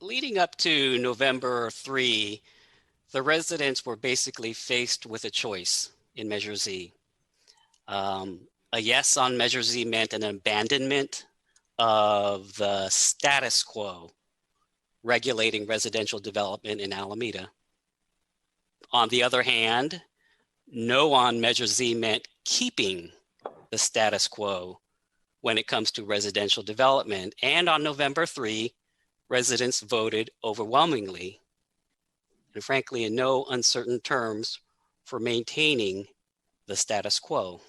leading up to November 3, the residents were basically faced with a choice in Measure Z. A yes on Measure Z meant an abandonment of the status quo regulating residential development in Alameda. On the other hand, no on Measure Z meant keeping the status quo when it comes to residential development. And on November 3, residents voted overwhelmingly, and frankly, in no uncertain terms, for maintaining the status quo.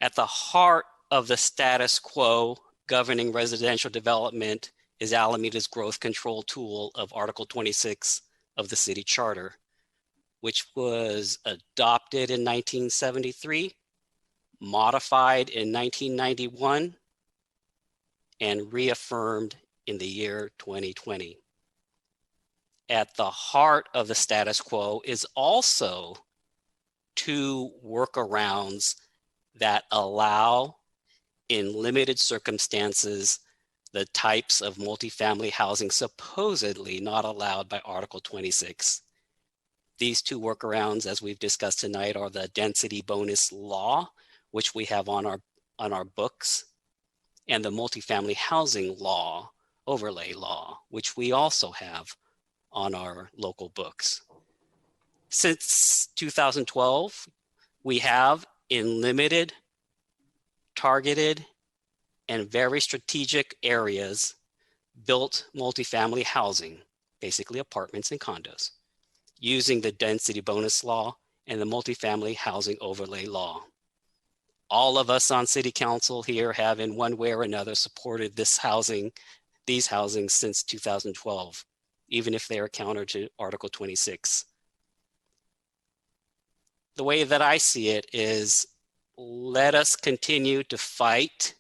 At the heart of the status quo governing residential development is Alameda's growth control tool of Article 26 of the city charter, which was adopted in 1973, modified in 1991, and reaffirmed in the year 2020. At the heart of the status quo is also two workarounds that allow, in limited circumstances, the types of multifamily housing supposedly not allowed by Article 26. These two workarounds, as we've discussed tonight, are the density bonus law, which we have on our books, and the multifamily housing law, overlay law, which we also have on our local books. Since 2012, we have, in limited, targeted, and very strategic areas, built multifamily housing, basically apartments and condos, using the density bonus law and the multifamily housing overlay law. All of us on city council here have in one way or another supported these housings since 2012, even if they are counter to Article 26. The way that I see it is, let us continue to fight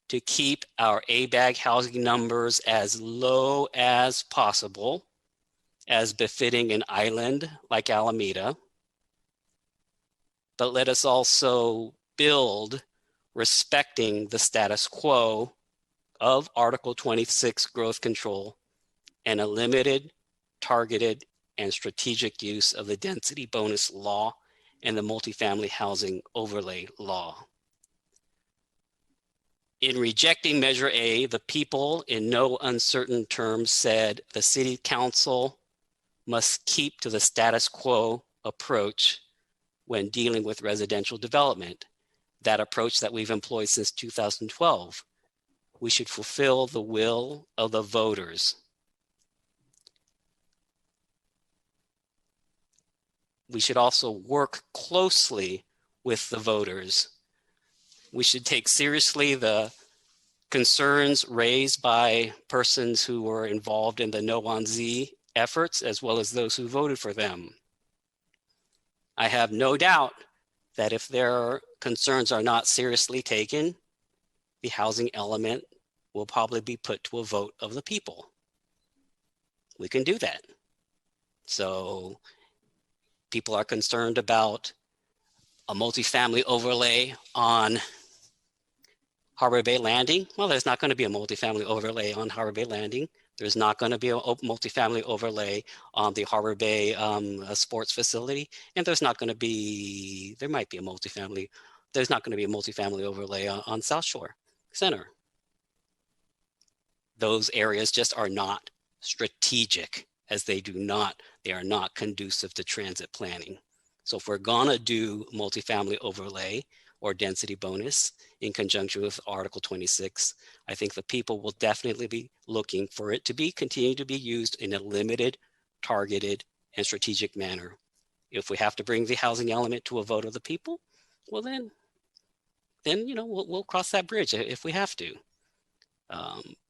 to keep our ABAG housing numbers as low as possible, as befitting an island like Alameda. But let us also build respecting the status quo of Article 26 growth control and a limited, targeted, and strategic use of the density bonus law and the multifamily housing overlay law. In rejecting Measure A, the people in no uncertain terms said the city council must keep to the status quo approach when dealing with residential development, that approach that we've employed since 2012. We should fulfill the will of the voters. We should also work closely with the voters. We should take seriously the concerns raised by persons who were involved in the No on Z efforts, as well as those who voted for them. I have no doubt that if their concerns are not seriously taken, the housing element will probably be put to a vote of the people. We can do that. So people are concerned about a multifamily overlay on Harbor Bay Landing. Well, there's not going to be a multifamily overlay on Harbor Bay Landing. There's not going to be a multifamily overlay on the Harbor Bay sports facility. And there's not going to be, there might be a multifamily, there's not going to be a multifamily overlay on South Shore Center. Those areas just are not strategic, as they are not conducive to transit planning. So if we're gonna do multifamily overlay or density bonus in conjunction with Article 26, I think the people will definitely be looking for it to continue to be used in a limited, targeted, and strategic manner. If we have to bring the housing element to a vote of the people, well then you know, we'll cross that bridge if we have to.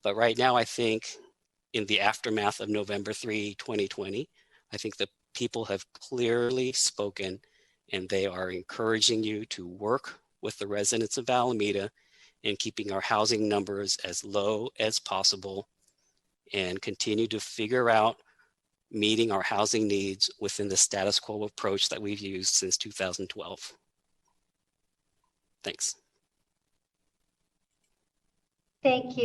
But right now, I think in the aftermath of November 3, 2020, I think the people have clearly spoken, and they are encouraging you to work with the residents of Alameda in keeping our housing numbers as low as possible and continue to figure out meeting our housing needs within the status quo approach that we've used since 2012. Thanks. Thank you.